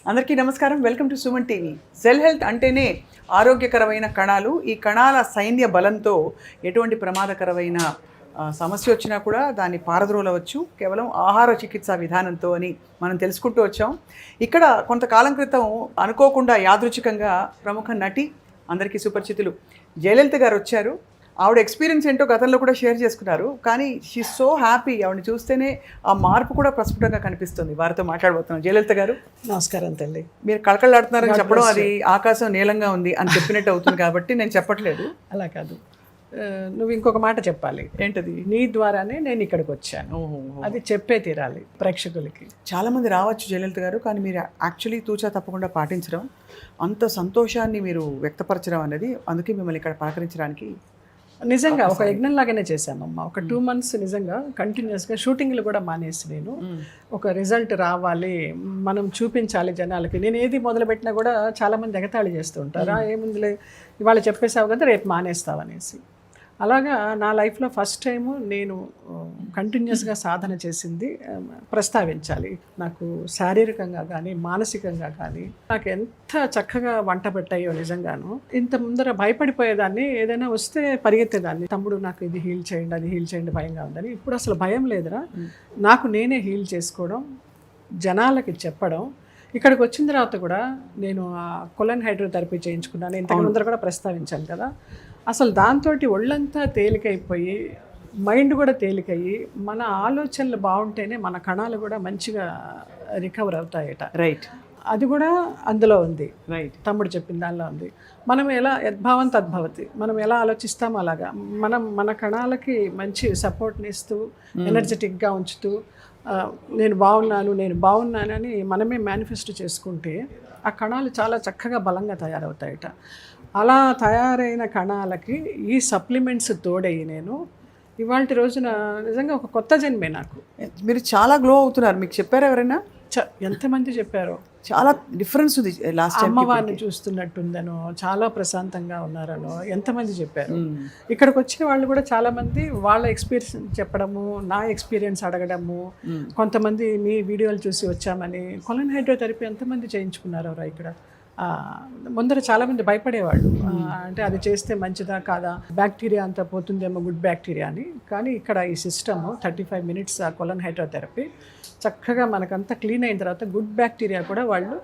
అందరికీ నమస్కారం. Welcome to Suman TV. Cell health అంటేనే ఆరోగ్యకరమైన కణాలు. ఈ కణాల సైన్య బలంతో ఎటువంటి ప్రమాదకరమైన సమస్య వచ్చినా కూడా దాన్ని పారద్రోలవచ్చు కేవలం ఆహార చికిత్సా విధానంతో అని మనం తెలుసుకుంటూ వచ్చాం. ఇక్కడ కొంతకాలం క్రితం అనుకోకుండా యాదృచ్ఛికంగా ప్రముఖ నటి, అందరికీ సుపరిచితులు జయలలిత గారు వచ్చారు. ఆవిడ ఎక్స్పీరియన్స్ ఏంటో గతంలో కూడా షేర్ చేసుకున్నారు. కానీ షీ సో హ్యాపీ. ఆవిడని చూస్తేనే ఆ మార్పు కూడా ప్రస్ఫుటంగా కనిపిస్తుంది. వారితో మాట్లాడబోతున్నాం. జయలలిత గారు నమస్కారం తల్లి. మీరు కళకళలాడుతున్నారని చెప్పడం అది ఆకాశం నీలంగా ఉంది అని చెప్పినట్టు అవుతుంది కాబట్టి నేను చెప్పట్లేదు. అలా కాదు, నువ్వు ఇంకొక మాట చెప్పాలి. ఏంటది? నీ ద్వారానే నేను ఇక్కడికి వచ్చాను, అది చెప్పే తీరాలి ప్రేక్షకులకి. చాలామంది రావచ్చు జయలలిత గారు, కానీ మీరు యాక్చువల్లీ తూచా తప్పకుండా పాటించడం, అంత సంతోషాన్ని మీరు వ్యక్తపరచడం అనేది, అందుకే మిమ్మల్ని ఇక్కడ పలకరించడానికి నిజంగా ఒక యజ్ఞం లాగానే చేశామమ్మా. ఒక 2 months నిజంగా కంటిన్యూస్గా షూటింగ్లు కూడా మానేసి నేను ఒక రిజల్ట్ రావాలి, మనం చూపించాలి జనాలకి. నేను ఏది మొదలుపెట్టినా కూడా చాలామంది ఎగతాళి చేస్తూ ఉంటారు, ఏముందిలే ఇవాళ చెప్పేసావు కదా రేపు మానేస్తావు అనేసి. అలాగా నా లైఫ్లో ఫస్ట్ టైము నేను కంటిన్యూస్గా సాధన చేసింది ప్రస్తావించాలి. నాకు శారీరకంగా కానీ మానసికంగా కానీ నాకు ఎంత చక్కగా వంట పెట్టాయో నిజంగాను. ఇంత ముందర భయపడిపోయేదాన్ని, ఏదైనా వస్తే పరిగెత్తేదాన్ని. తమ్ముడు నాకు ఇది హీల్ చేయండి, అది హీల్ చేయండి, భయంగా ఉందని. ఇప్పుడు అసలు భయం లేదురా, నాకు నేనే హీల్ చేసుకోవడం, జనాలకి చెప్పడం. ఇక్కడికి వచ్చిన తర్వాత కూడా నేను కొలన్ హైడ్రోథెరపీ చేయించుకున్నాను, ఇంతకు ముందర కూడా ప్రస్తావించాను కదా. అసలు దాంతో ఒళ్ళంతా తేలికైపోయి, మైండ్ కూడా తేలికయ్యి, మన ఆలోచనలు బాగుంటేనే మన కణాలు కూడా మంచిగా రికవర్ అవుతాయట. రైట్, అది కూడా అందులో ఉంది. రైట్, తమ్ముడు చెప్పిన దానిలో ఉంది. మనం ఎలా యద్భావం తద్భవతి, మనం ఎలా ఆలోచిస్తామో అలాగా మనం మన కణాలకి మంచి సపోర్ట్ని ఇస్తూ ఎనర్జెటిక్గా ఉంచుతూ నేను బాగున్నానని మనమే మేనిఫెస్టో చేసుకుంటే ఆ కణాలు చాలా చక్కగా బలంగా తయారవుతాయట. అలా తయారైన కణాలకి ఈ సప్లిమెంట్స్ తోడయ్యి నేను ఇవాళ రోజున నిజంగా ఒక కొత్త జన్మే నాకు. మీరు చాలా గ్లో అవుతున్నారు. మీకు చెప్పారు ఎవరైనా? ఎంతమంది చెప్పారో. చాలా డిఫరెన్స్ ఉంది. లాస్ట్ అమ్మవారిని చూస్తున్నట్టుందనో, చాలా ప్రశాంతంగా ఉన్నారనో ఎంతమంది చెప్పారు. ఇక్కడికి వచ్చిన వాళ్ళు కూడా చాలామంది వాళ్ళ ఎక్స్పీరియన్స్ చెప్పడము, నా ఎక్స్పీరియన్స్ అడగడము, కొంతమంది మీ వీడియోలు చూసి వచ్చామని. కొలన్ హైడ్రోథెరపీ ఎంతమంది చేయించుకున్నారో ఇక్కడ. ముందర చాలామంది భయపడేవాళ్ళు, అంటే అది చేస్తే మంచిదా కాదా, బ్యాక్టీరియా అంతా పోతుందేమో, గుడ్ బ్యాక్టీరియా అని. కానీ ఇక్కడ ఈ సిస్టమ్ 35 minutes కొలన్ హైడ్రోథెరపీ చక్కగా మనకంతా క్లీన్ అయిన తర్వాత గుడ్ బ్యాక్టీరియా కూడా వాళ్ళు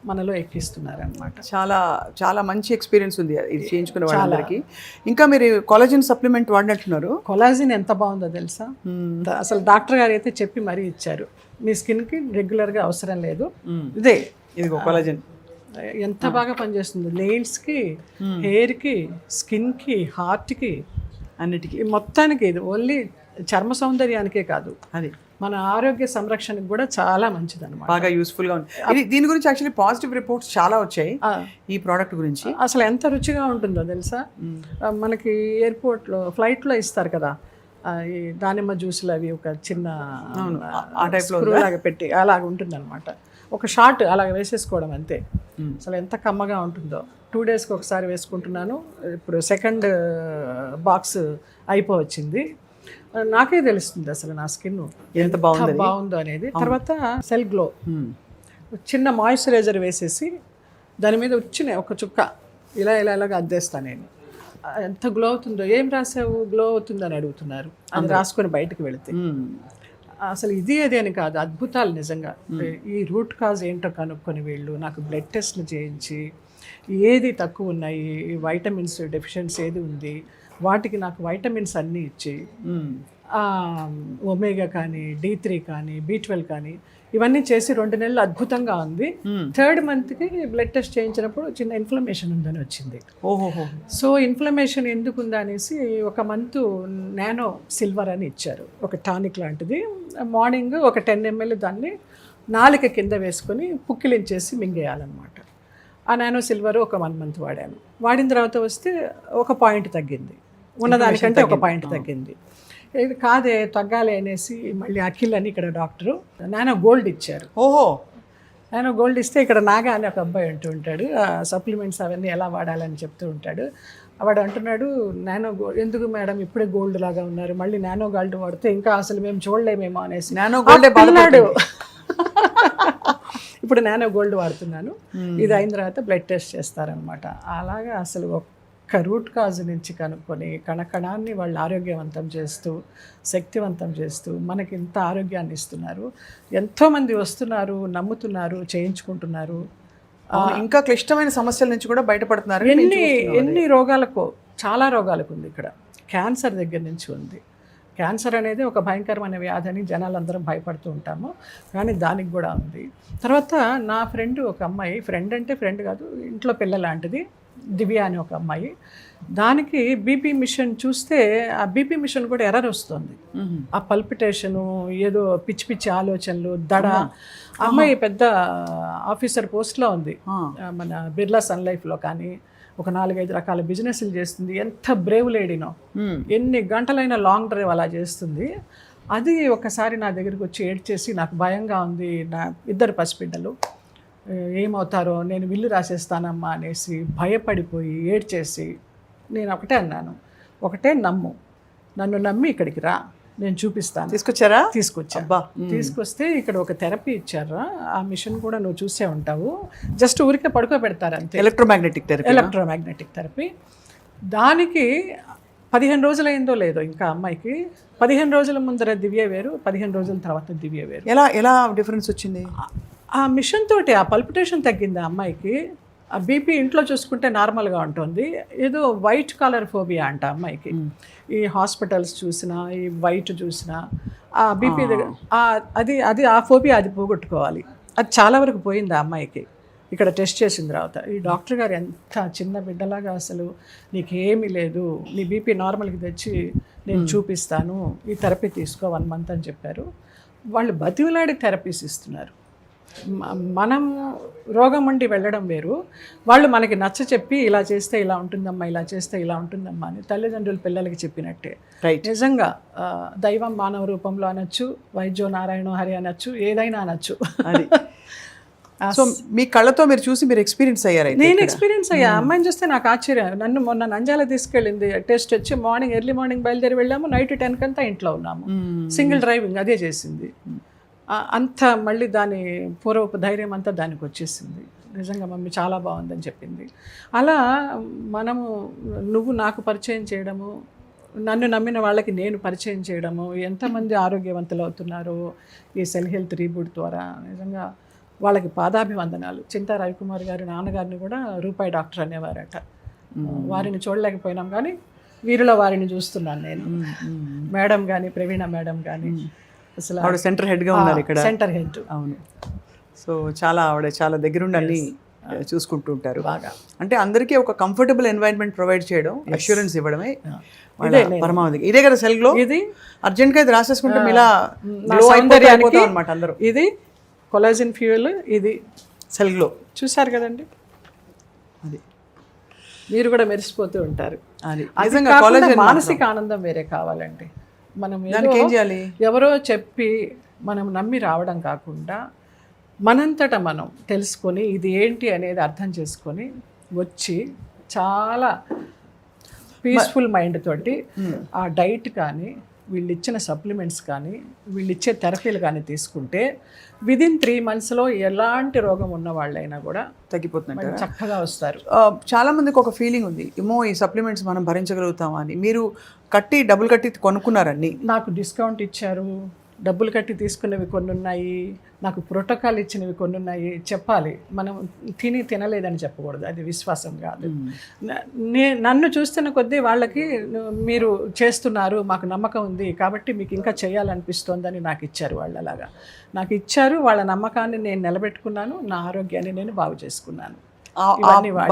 మనలో ఎక్కిస్తున్నారు అనమాట. చాలా చాలా మంచి ఎక్స్పీరియన్స్ ఉంది ఇది చేయించుకునే వాళ్ళందరికీ. ఇంకా మీరు కొలాజిన్ సప్లిమెంట్ వాడినట్టున్నారు. కొలాజిన్ ఎంత బాగుందో తెలుసా, అసలు డాక్టర్ గారు అయితే చెప్పి మరీ ఇచ్చారు, మీ స్కిన్కి రెగ్యులర్గా అవసరం లేదు, ఇది కొలాజిన్ ఎంత బాగా పనిచేస్తుంది. నెయిల్స్కి, హెయిర్కి, స్కిన్కి, హార్ట్కి, అన్నిటికీ, మొత్తానికి. ఇది ఓన్లీ చర్మ సౌందర్యానికే కాదు, అది మన ఆరోగ్య సంరక్షణకు కూడా చాలా మంచిది అనమాట. బాగా యూస్ఫుల్గా ఉంది. దీని గురించి యాక్చువల్లీ పాజిటివ్ రిపోర్ట్స్ చాలా వచ్చాయి ఈ ప్రోడక్ట్ గురించి. అసలు ఎంత రుచిగా ఉంటుందో తెలుసా. మనకి ఎయిర్పోర్ట్లో ఫ్లైట్లో ఇస్తారు కదా ఈ దానిమ్మ జ్యూసులు, అవి ఒక చిన్న ఆ టైప్లో లాగా పెట్టి అలాగ ఉంటుంది అనమాట. ఒక షాట్ అలాగ వేసేసుకోవడం అంతే. అసలు ఎంత కమ్మగా ఉంటుందో. 2 daysకి ఒకసారి వేసుకుంటున్నాను. ఇప్పుడు 2nd box అయిపోవచ్చింది. నాకే తెలుస్తుంది అసలు నా స్కిన్ ఎంత బాగుందో అనేది. తర్వాత సెల్ గ్లో, చిన్న మాయిశ్చరైజర్ వేసేసి దాని మీద వచ్చిన ఒక చుక్క ఇలాగా అద్దేస్తాను నేను. ఎంత గ్లో అవుతుందో. ఏం రాసావు, గ్లో అవుతుందని అడుగుతున్నారు. అది రాసుకొని బయటకు వెళితే అసలు ఇది అని కాదు, అద్భుతాలు నిజంగా. ఈ రూట్ కాజ్ ఏంటో కనుక్కొని వీళ్ళు నాకు బ్లడ్ టెస్ట్లు చేయించి ఏది తక్కువ ఉన్నాయి, వైటమిన్స్ డెఫిషియన్సీ ఏది ఉంది, వాటికి నాకు వైటమిన్స్ అన్నీ ఇచ్చి, ఒమేగా కానీ, D3 కానీ, B12 కానీ ఇవన్నీ చేసి 2 నెలలు అద్భుతంగా ఉంది. 3rd monthకి బ్లడ్ టెస్ట్ చేయించినప్పుడు చిన్న ఇన్ఫ్లమేషన్ ఉందని వచ్చింది. సో ఇన్ఫ్లమేషన్ ఎందుకు ఉందా అనేసి 1 month నానో సిల్వర్ అని ఇచ్చారు, ఒక టానిక్ లాంటిది. మార్నింగ్ ఒక 10 ml దాన్ని నాలుక కింద వేసుకొని పుక్కిలించేసి మింగేయాలన్నమాట. ఆ నానో సిల్వర్ ఒక 1 month వాడాను. వాడిన తర్వాత వస్తే 1 point తగ్గింది, ఉన్నదానికంటే 1 point తగ్గింది. ఇది కాదే తగ్గాలి అనేసి మళ్ళీ అఖిల్ అని ఇక్కడ డాక్టరు నానో గోల్డ్ ఇచ్చారు. నానో గోల్డ్ ఇస్తే ఇక్కడ నాగా అని ఒక అబ్బాయి అంటూ ఉంటాడు, సప్లిమెంట్స్ అవన్నీ ఎలా వాడాలని చెప్తూ ఉంటాడు. వాడు అంటున్నాడు, నానో గోల్డ్ ఎందుకు మేడం ఇప్పుడే గోల్డ్ లాగా ఉన్నారు, మళ్ళీ నానో గోల్డ్ వాడితే ఇంకా అసలు మేము చూడలేమేమో అనేసి. నానో గోల్డ్ బాగున్నాడు. ఇప్పుడు నానో గోల్డ్ వాడుతున్నాను. ఇది అయిన తర్వాత బ్లడ్ టెస్ట్ చేస్తారనమాట. అలాగా అసలు ఒక్క రూట్ కాజ్ నుంచి కనుక్కొని కణకణాన్ని వాళ్ళు ఆరోగ్యవంతం చేస్తూ శక్తివంతం చేస్తూ మనకి ఇంత ఆరోగ్యాన్ని ఇస్తున్నారు. ఎంతోమంది వస్తున్నారు, నమ్ముతున్నారు, చేయించుకుంటున్నారు. ఇంకా క్లిష్టమైన సమస్యల నుంచి కూడా బయటపడుతున్నారు. ఎన్ని రోగాలకు, చాలా రోగాలకు ఉంది ఇక్కడ. క్యాన్సర్ దగ్గర నుంచి ఉంది. క్యాన్సర్ అనేది ఒక భయంకరమైన వ్యాధి అని జనాలందరం భయపడుతూ ఉంటాము, కానీ దానికి కూడా ఉంది. తర్వాత నా ఫ్రెండ్ ఒక అమ్మాయి, ఫ్రెండ్ అంటే ఫ్రెండ్ కాదు, ఇంట్లో పిల్ల లాంటిది, దివ్య అని ఒక అమ్మాయి, దానికి బీపీ మిషన్ చూస్తే ఆ బీపీ మిషన్ కూడా ఎర్రర్ వస్తుంది. ఆ పల్పిటేషను, ఏదో పిచ్చి పిచ్చి ఆలోచనలు, దడ. అమ్మాయి పెద్ద ఆఫీసర్ పోస్ట్లో ఉంది, మన బిర్లా సన్ లైఫ్లో కానీ ఒక 4-5 రకాల బిజినెస్లు చేస్తుంది. ఎంత బ్రేవ్ లేడీనో, ఎన్ని గంటలైనా లాంగ్ డ్రైవ్ అలా చేస్తుంది. అది ఒకసారి నా దగ్గరికి వచ్చి ఏడ్చేసి, నాకు భయంగా ఉంది, నా 2 పసిబిడ్డలు ఏమవుతారో, నేను విల్లు రాసేస్తానమ్మా అనేసి భయపడిపోయి ఏడ్చేసి, నేను ఒకటే అన్నాను, ఒకటే నమ్ము, నన్ను నమ్మి ఇక్కడికి రా, నేను చూపిస్తాను. తీసుకొచ్చారా? తీసుకొచ్చా. తీసుకొస్తే ఇక్కడ ఒక థెరపీ ఇచ్చారా, ఆ మిషన్ కూడా నువ్వు చూసే ఉంటావు, జస్ట్ ఊరికే పడుకోబెడతారు అంతే. Electromagnetic therapy. దానికి 15 రోజులైందో లేదో ఇంకా అమ్మాయికి. 15 రోజుల ముందర దివ్య వేరు, 15 రోజుల తర్వాత దివ్య వేరు. ఎలా డిఫరెన్స్ వచ్చింది? ఆ మిషన్ తోటి ఆ పల్పిటేషన్ తగ్గింది ఆ అమ్మాయికి. ఆ బీపీ ఇంట్లో చూసుకుంటే నార్మల్గా ఉంటుంది, ఏదో వైట్ కలర్ ఫోబియా అంట అమ్మాయికి. ఈ హాస్పిటల్స్ చూసినా, ఈ వైట్ చూసినా, ఆ బీపీ అది ఆ ఫోబియా అది పోగొట్టుకోవాలి. అది చాలా వరకు పోయింది ఆ అమ్మాయికి ఇక్కడ టెస్ట్ చేసిన తర్వాత. ఈ డాక్టర్ గారు ఎంత చిన్న బిడ్డలాగా, అసలు నీకేమీ లేదు, నీ బీపీ నార్మల్కి తెచ్చి నేను చూపిస్తాను, ఈ థెరపీ తీసుకో 1 month అని చెప్పారు. వాళ్ళు బతిమలాడి థెరపీస్ ఇస్తున్నారు. మనం రోగం ఉండి వెళ్ళడం వేరు, వాళ్ళు మనకి నచ్చ చెప్పి ఇలా చేస్తే ఇలా ఉంటుందమ్మా, ఇలా చేస్తే ఇలా ఉంటుందమ్మా అని తల్లిదండ్రులు పిల్లలకి చెప్పినట్టే. నిజంగా దైవం మానవ రూపంలో అనొచ్చు, వైద్యో నారాయణ హరి అనొచ్చు, ఏదైనా అనొచ్చు. అది సో మీ కళ్ళతో మీరు చూసి మీరు ఎక్స్పీరియన్స్ అయ్యారు? నేను ఎక్స్పీరియన్స్ అయ్యా. అమ్మాయిని చూస్తే నాకు ఆశ్చర్యం. నన్ను మొన్న నంజాల తీసుకెళ్ళింది, టెస్ట్ వచ్చి ఎర్లీ మార్నింగ్ బయలుదేరి వెళ్ళాము, నైట్ 10 కంతా ఇంట్లో ఉన్నాము. సింగిల్ డ్రైవింగ్ అదే చేసింది. అంత మళ్ళీ దాని పూర్వపు ధైర్యం అంతా దానికి వచ్చేసింది. నిజంగా మమ్మీ చాలా బాగుందని చెప్పింది. అలా మనము, నువ్వు నాకు పరిచయం చేయడము, నన్ను నమ్మిన వాళ్ళకి నేను పరిచయం చేయడము, ఎంతమంది ఆరోగ్యవంతులు అవుతున్నారు ఈ సెల్ హెల్త్ రీబూట్ ద్వారా. నిజంగా వాళ్ళకి పాదాభివందనాలు. చింతా రవికుమార్ గారి నాన్నగారిని కూడా రూపాయి డాక్టర్ అనేవారట. వారిని చూడలేకపోయినాం, కానీ వీరిలో వారిని చూస్తున్నాను నేను. మేడం కానీ, ప్రవీణ మేడం కానీ, అసలు ఆవిడ సెంటర్ హెడ్గా ఉన్నారు ఇక్కడ. Centre head. అవును. సో ఆవిడ చాలా దగ్గరుండి అన్ని చూసుకుంటూ ఉంటారు బాగా. అంటే అందరికీ ఒక కంఫర్టబుల్ ఎన్వైరన్మెంట్ ప్రొవైడ్ చేయడం, అష్యూరెన్స్ ఇవ్వడమే పరమావధి. ఇదే కదా సెల్ గ్లో. ఇది అర్జెంట్గా ఇది రాసేసుకుంటే ఇలా అన్నమాట అందరూ. ఇది కొలాజిన్ ఫ్యూయల్, ఇది సెల్ గ్లో. చూసారు కదండి, అది మీరు కూడా మెరిసిపోతూ ఉంటారు. అది మానసిక ఆనందం వేరే కావాలండి. మనం ఏం చేయాలి? ఎవరో చెప్పి మనం నమ్మి రావడం కాకుండా మనంతట మనం తెలుసుకొని ఇది ఏంటి అనేది అర్థం చేసుకొని వచ్చి చాలా పీస్ఫుల్ మైండ్ తోటి ఆ డైట్ కానీ, వీళ్ళు ఇచ్చిన సప్లిమెంట్స్ కానీ, వీళ్ళు ఇచ్చే థెరపీలు కానీ తీసుకుంటే విదిన్ 3 monthsలో ఎలాంటి రోగం ఉన్న వాళ్ళైనా కూడా తగ్గిపోతుంది, చక్కగా వస్తారు. చాలా మందికి ఒక ఫీలింగ్ ఉంది, ఏమో ఈ సప్లిమెంట్స్ మనం భరించగలుగుతామా అని. మీరు డబ్బులు కట్టి కొనుక్కున్నారని. నాకు డిస్కౌంట్ ఇచ్చారు, డబ్బులు కట్టి తీసుకునేవి కొన్ని ఉన్నాయి, నాకు ప్రోటోకాల్ ఇచ్చినవి కొన్ని ఉన్నాయి. చెప్పాలి, మనం తినలేదని చెప్పకూడదు, అది విశ్వాసం కాదు. నన్ను చూస్తున్న కొద్దీ వాళ్ళకి మీరు చేస్తున్నారు, మాకు నమ్మకం ఉంది కాబట్టి మీకు ఇంకా చేయాలనిపిస్తోందని నాకు ఇచ్చారు. వాళ్ళు అలాగా నాకు ఇచ్చారు. వాళ్ళ నమ్మకాన్ని నేను నిలబెట్టుకున్నాను, నా ఆరోగ్యాన్ని నేను బాగు చేసుకున్నాను.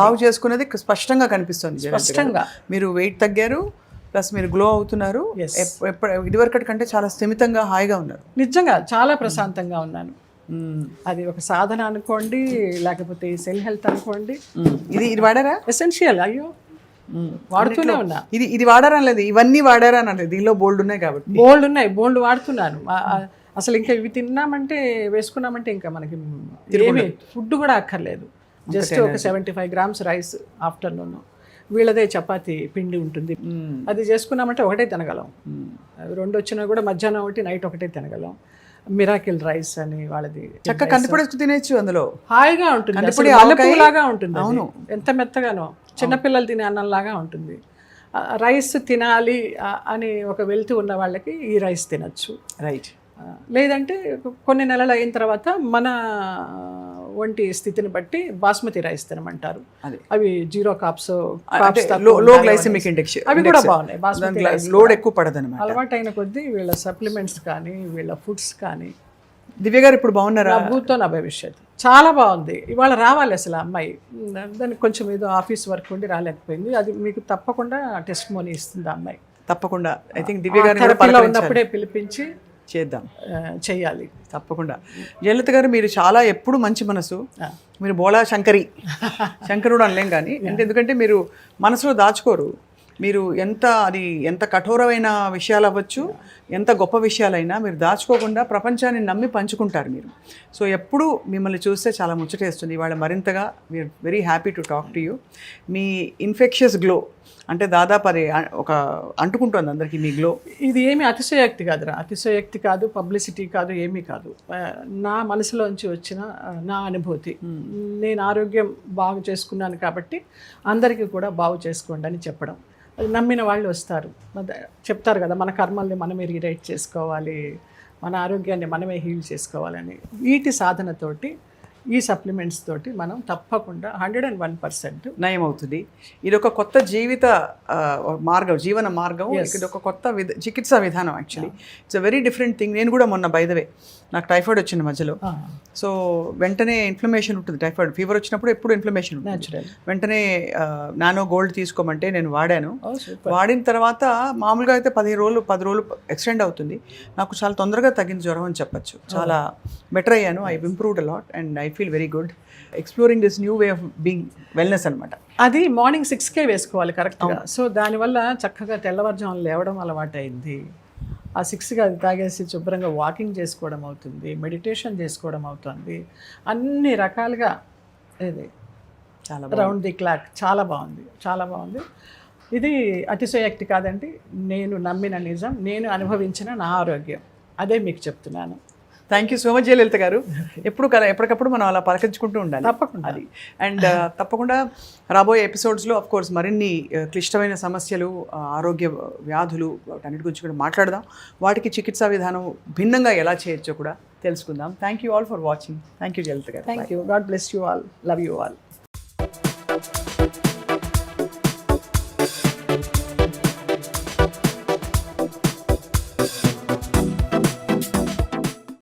బాగు చేసుకునేది స్పష్టంగా కనిపిస్తుంది. స్పష్టంగా మీరు వెయిట్ తగ్గారు, ప్లస్ మీరు గ్లో అవుతున్నారు. ఇదివరకటి కంటే చాలా స్థిమితంగా, హాయిగా ఉన్నారు. నిజంగా చాలా ప్రశాంతంగా ఉన్నాను. అది ఒక సాధన అనుకోండి, లేకపోతే సెల్ హెల్త్ అనుకోండి. ఇది వాడారా? ఎసెన్షియల్. అయ్యో, వాడుతూనే ఉన్నా. ఇది వాడారా లేదు, ఇవన్నీ వాడారా అనేది. దీనిలో బోల్డ్ ఉన్నాయి కాబట్టి. బోల్డ్ వాడుతున్నాను. అసలు ఇంకా ఇవి తిన్నామంటే, వేసుకున్నామంటే ఇంకా మనకి ఏమి ఫుడ్ కూడా అక్కర్లేదు. జస్ట్ ఒక 75 grams రైస్ ఆఫ్టర్నూన్, వీళ్ళదే చపాతి పిండి ఉంటుంది, అది చేసుకున్నామంటే ఒకటే తినగలం. 2 వచ్చినా కూడా మధ్యాహ్నం ఒకటి, నైట్ ఒకటే తినగలం. మిరాకిల్ రైస్ అని వాళ్ళది చక్కగా కందిపొడి తినేచ్చు అందులో. హాయిగా ఉంటుంది, కందిపొడి అల్లపులాగా ఉంటుంది. అవును, ఎంత మెత్తగానో చిన్నపిల్లలు తినే అన్నంలాగా ఉంటుంది. రైస్ తినాలి అని ఒక వెళ్తూ ఉన్న వాళ్ళకి ఈ రైస్ తినచ్చు. రైట్. లేదంటే కొన్ని నెలలు అయిన తర్వాత మన ఒంటి స్థితిని బట్టి బాస్మతి రైస్ తినమంటారు. అవి 0 కార్బ్స్, లో గ్లైసెమిక్ ఇండెక్స్, అవి కూడా బాగున్నాయి. బాస్మతి రైస్ లోడ్ ఎక్కువ పడదన్నమాట. అలవాటైన కొద్దీ వీళ్ళ సప్లిమెంట్స్ కానీ వీళ్ళ ఫుడ్స్ కానీ. దివ్య గారు ఇప్పుడు బాగున్నారా? భూతో నా భవిష్యత్ చాలా బాగుంది. ఇవాళ రావాలి అసలు అమ్మాయి, దానికి కొంచెం ఏదో ఆఫీస్ వర్క్ ఉండి రాలేకపోయింది. అది మీకు తప్పకుండా టెస్ట్ మోనీ ఇస్తుంది ఆ అమ్మాయి. తప్పకుండా. ఐ థింక్ దివ్య గారు ఉన్నప్పుడే పిలిపించి చేద్దాం, చెయ్యాలి తప్పకుండా. జయలలిత గారు మీరు చాలా ఎప్పుడు మంచి మనసు, మీరు బోళా శంకరుడు అనలేం కానీ, ఎందుకంటే మీరు మనసులో దాచుకోరు. మీరు ఎంత కఠోరమైన విషయాలు అవ్వచ్చు, ఎంత గొప్ప విషయాలైనా మీరు దాచుకోకుండా ప్రపంచాన్ని నమ్మి పంచుకుంటారు మీరు. సో ఎప్పుడు మిమ్మల్ని చూస్తే చాలా ముచ్చటేస్తుంది. ఇవాళ మరింతగా we are very happy to talk to you. మీ ఇన్ఫెక్షియస్ గ్లో అంటే దాదాపు అది ఒక అంటుకుంటుంది అందరికీ మీ గ్లో. ఇది ఏమి అతిశయోక్తి కాదురా, అతిశయోక్తి కాదు, పబ్లిసిటీ కాదు, ఏమీ కాదు. నా మనసులోంచి వచ్చిన నా అనుభూతి. నేను ఆరోగ్యం బాగు చేసుకున్నాను కాబట్టి అందరికీ కూడా బాగు చేసుకోండి అని చెప్పడం. అది నమ్మిన వాళ్ళు వస్తారు, చెప్తారు కదా, మన కర్మల్ని మనమే రీరైట్ చేసుకోవాలి, మన ఆరోగ్యాన్ని మనమే హీల్ చేసుకోవాలని. వీటి సాధనతోటి, ఈ సప్లిమెంట్స్ తోటి మనం తప్పకుండా 101% నయం అవుతుంది. ఇది ఒక కొత్త జీవన మార్గం. ఇది ఒక కొత్త చికిత్సా విధానం. Actually it's a very different thing. నేను కూడా మొన్న బై ద వే నాకు టైఫాయిడ్ వచ్చింది మధ్యలో. సో వెంటనే ఇన్ఫ్లమేషన్ ఉంటుంది. టైఫాయిడ్ ఫీవర్ వచ్చినప్పుడు ఎప్పుడు ఇన్ఫ్లమేషన్ ఉంటుంది. వెంటనే నానో గోల్డ్ తీసుకోమంటే నేను వాడాను. వాడిన తర్వాత మామూలుగా అయితే 10 రోజులు ఎక్స్టెండ్ అవుతుంది. నాకు చాలా తొందరగా తగ్గింది జ్వరం అని చెప్పచ్చు. చాలా బెటర్ అయ్యాను. I improved a lot and I feel very good exploring this new way of being wellness అనమాట. అది మార్నింగ్ 6కే వేసుకోవాలి కరెక్ట్గా. సో దానివల్ల చక్కగా తెల్లవారుజామున లేవడం అలవాటు అయింది. ఆ 6కి అది తాగేసి శుభ్రంగా వాకింగ్ చేసుకోవడం అవుతుంది, మెడిటేషన్ చేసుకోవడం అవుతుంది, అన్ని రకాలుగా. ఇది చాలా రౌండ్ ది క్లాక్ చాలా బాగుంది. ఇది అతిశయోక్తి కాదండి. నేను నమ్మిన నిజం, నేను అనుభవించిన నా ఆరోగ్యం, అదే మీకు చెప్తున్నాను. Thank you so much Jayalalitha గారు. ఎప్పటికప్పుడు మనం అలా పలకరించుకుంటూ ఉండాలి. తప్పకుండా అది. అండ్ తప్పకుండా రాబోయే ఎపిసోడ్స్లో ఆఫ్ కోర్స్ మరిన్ని క్లిష్టమైన సమస్యలు, ఆరోగ్య వ్యాధులు, వాటన్నిటి గురించి కూడా మాట్లాడదాం. వాటికి చికిత్సా విధానం భిన్నంగా ఎలా చేయొచ్చో కూడా తెలుసుకుందాం. Thank you all for watching. Thank you Jayalalitha గారు. Thank you. God bless you all. Love you all.